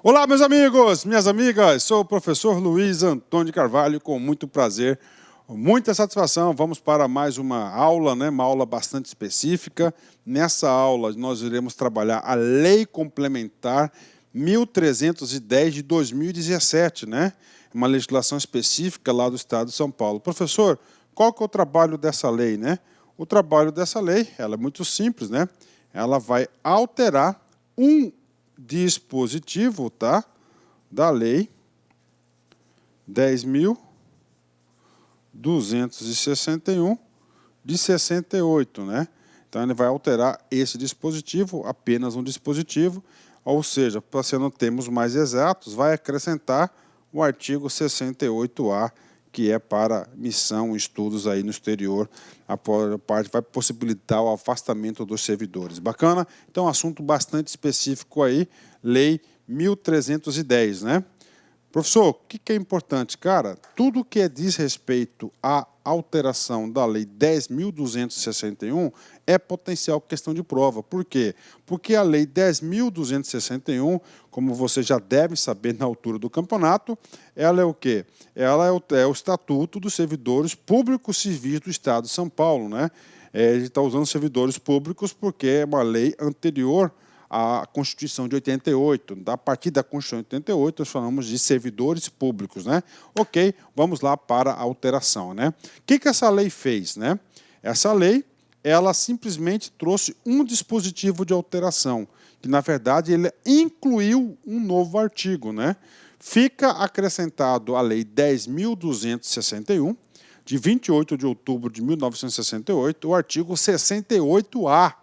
Olá, meus amigos, minhas amigas, sou o professor Luiz Antônio de Carvalho, com muito prazer, muita satisfação. Vamos para mais uma aula, né? Uma aula bastante específica. Nessa aula, nós iremos trabalhar a Lei Complementar 1310 de 2017, né? Uma legislação específica lá do Estado de São Paulo. Professor, qual que é o trabalho dessa lei, né? O trabalho dessa lei, ela é muito simples, né? Ela vai alterar um dispositivo, tá, da Lei 10.261 de 68, né? Então ele vai alterar esse dispositivo, apenas um dispositivo, ou seja, para ser não termos mais exatos, vai acrescentar o artigo 68A, que é para missão, estudos aí no exterior, a parte vai possibilitar o afastamento dos servidores. Bacana? Então, assunto bastante específico aí, Lei 1310, né? Professor, o que é importante? Cara, tudo que diz respeito à alteração da Lei 10.261 é potencial questão de prova. Por quê? Porque a Lei 10.261, como você já deve saber na altura do campeonato, ela é o quê? Ela é o Estatuto dos Servidores Públicos Civis do Estado de São Paulo, né? Ele está usando servidores públicos porque é uma lei anterior a Constituição de 88, a partir da Constituição de 88, nós falamos de servidores públicos, né? Ok, vamos lá para a alteração, né? O que essa lei fez, né? Essa lei, ela simplesmente trouxe um dispositivo de alteração, que na verdade ele incluiu um novo artigo, né? Fica acrescentado a Lei 10.261, de 28 de outubro de 1968, o artigo 68A,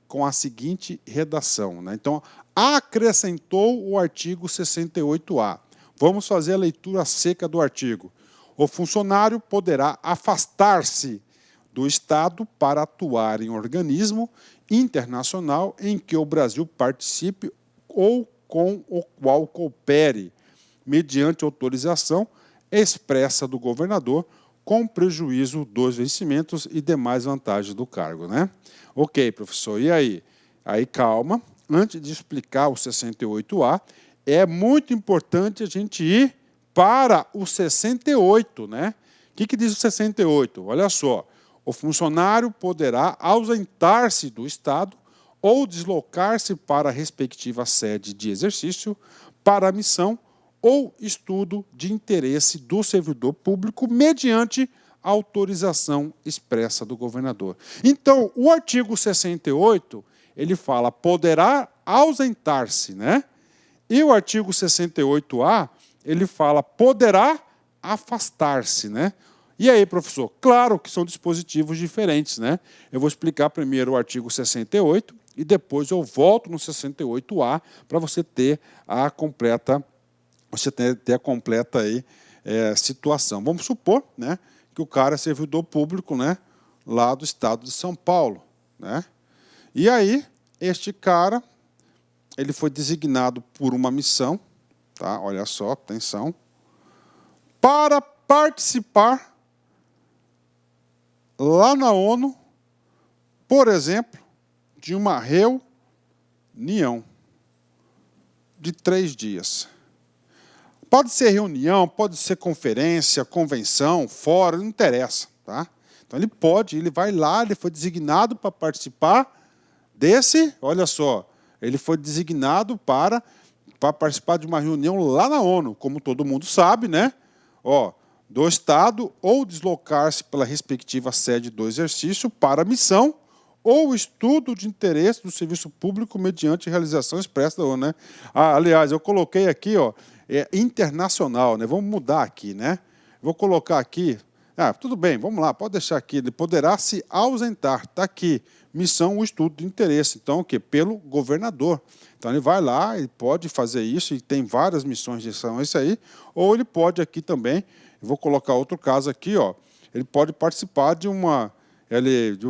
com a seguinte redação, né? Então, acrescentou o artigo 68A. Vamos fazer a leitura seca do artigo. O funcionário poderá afastar-se do Estado para atuar em organismo internacional em que o Brasil participe ou com o qual coopere, mediante autorização expressa do governador, com prejuízo dos vencimentos e demais vantagens do cargo, né? Ok, professor, e aí? Aí, calma, antes de explicar o 68A, é muito importante a gente ir para o 68, né? O que diz o 68? Olha só, o funcionário poderá ausentar-se do Estado ou deslocar-se para a respectiva sede de exercício para a missão ou estudo de interesse do servidor público mediante autorização expressa do governador. Então, o artigo 68, ele fala poderá ausentar-se, né? E o artigo 68A, ele fala poderá afastar-se, né? E aí, professor? Claro que são dispositivos diferentes, né? Eu vou explicar primeiro o artigo 68 e depois eu volto no 68A para você ter a completa aí, situação. Vamos supor, né, que o cara é servidor público, né, lá do estado de São Paulo, né? E aí, este cara, ele foi designado por uma missão, tá? Olha só, atenção, para participar lá na ONU, por exemplo, de uma reunião de 3 dias. Pode ser reunião, pode ser conferência, convenção, fórum, não interessa, tá? Então ele vai lá, ele foi designado para participar desse, olha só, ele foi designado para participar de uma reunião lá na ONU, como todo mundo sabe, né? Ó, do Estado ou deslocar-se pela respectiva sede do exercício para a missão ou estudo de interesse do serviço público mediante realização expressa da ONU, né? Aliás, eu coloquei aqui, ó, internacional, né? Vamos mudar aqui, né? Vou colocar aqui, tudo bem, vamos lá, pode deixar aqui, ele poderá se ausentar, está aqui, missão ou estudo de interesse, então o quê? Pelo governador. Então ele vai lá, ele pode fazer isso, e tem várias missões de são isso aí, ou ele pode aqui também, eu vou colocar outro caso aqui, ó, ele pode participar de um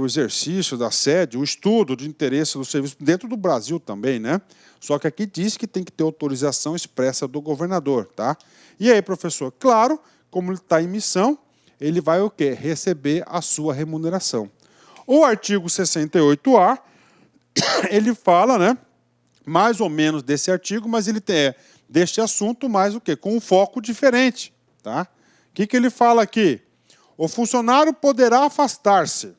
exercício da sede, o estudo de interesse do serviço dentro do Brasil também, né? Só que aqui diz que tem que ter autorização expressa do governador, tá? E aí, professor, claro, como ele está em missão, ele vai o quê? Receber a sua remuneração. O artigo 68A, ele fala, né, mais ou menos desse artigo, mas ele deste assunto, mas o quê? Com um foco diferente. Tá? O que ele fala aqui? O funcionário poderá afastar-se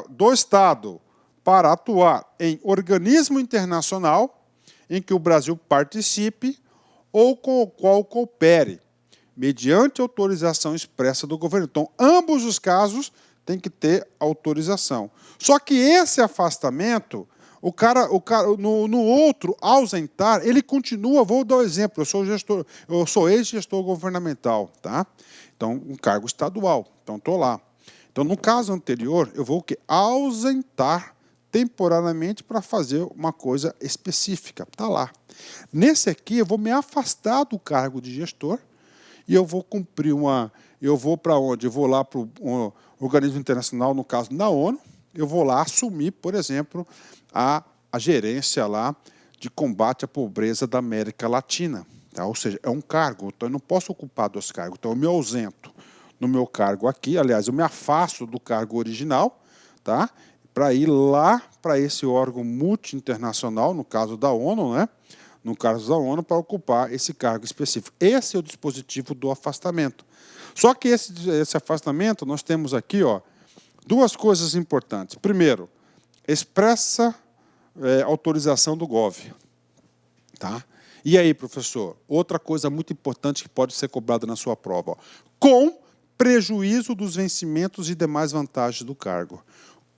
do Estado para atuar em organismo internacional em que o Brasil participe ou com o qual coopere, mediante autorização expressa do governo. Então, ambos os casos têm que ter autorização. Só que esse afastamento, no outro, ausentar, ele continua, vou dar um exemplo, eu sou ex-gestor governamental, tá? Então, um cargo estadual, então estou lá. Então, no caso anterior, eu vou o quê? Ausentar temporariamente para fazer uma coisa específica, está lá. Nesse aqui, eu vou me afastar do cargo de gestor e eu vou cumprir eu vou para onde? Eu vou lá para o organismo internacional, no caso da ONU, eu vou lá assumir, por exemplo, a gerência lá de combate à pobreza da América Latina. Tá? Ou seja, é um cargo, então eu não posso ocupar 2 cargos, então eu me ausento no meu cargo aqui, aliás, eu me afasto do cargo original, tá? Para ir lá para esse órgão multi-internacional, no caso da ONU, né? No caso da ONU, para ocupar esse cargo específico. Esse é o dispositivo do afastamento. Só que esse afastamento, nós temos aqui 2 coisas importantes. Primeiro, expressa autorização do GOV. Tá? E aí, professor, outra coisa muito importante que pode ser cobrada na sua prova. Com prejuízo dos vencimentos e demais vantagens do cargo.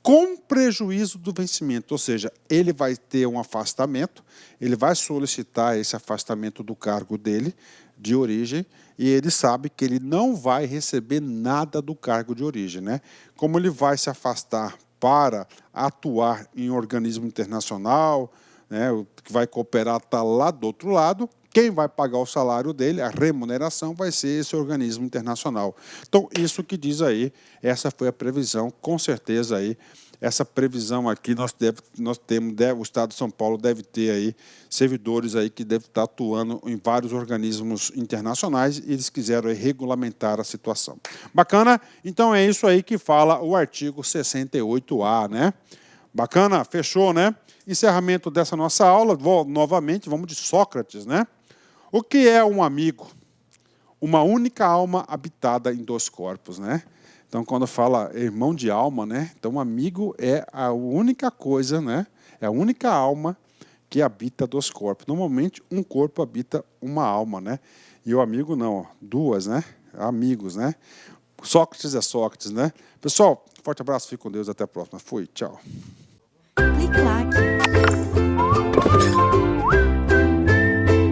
Com prejuízo do vencimento, ou seja, ele vai ter um afastamento, ele vai solicitar esse afastamento do cargo dele, de origem, e ele sabe que ele não vai receber nada do cargo de origem. Né? Como ele vai se afastar para atuar em organismo internacional, né, o que vai cooperar está lá do outro lado, quem vai pagar o salário dele, a remuneração, vai ser esse organismo internacional. Então, isso que diz aí, essa foi a previsão, com certeza aí, essa previsão aqui, o Estado de São Paulo deve ter aí servidores aí que devem estar atuando em vários organismos internacionais e eles quiseram aí regulamentar a situação. Bacana? Então, é isso aí que fala o artigo 68A, né? Bacana? Fechou, né? Encerramento dessa nossa aula, novamente, vamos de Sócrates, né? O que é um amigo? Uma única alma habitada em 2 corpos, né? Então, quando fala irmão de alma, né? Então, um amigo é a única coisa, né? É a única alma que habita 2 corpos. Normalmente, um corpo habita uma alma, né? E o amigo não, 2, né? Amigos, né? Sócrates é Sócrates, né? Pessoal, forte abraço, fique com Deus, até a próxima. Fui, tchau. Clique lá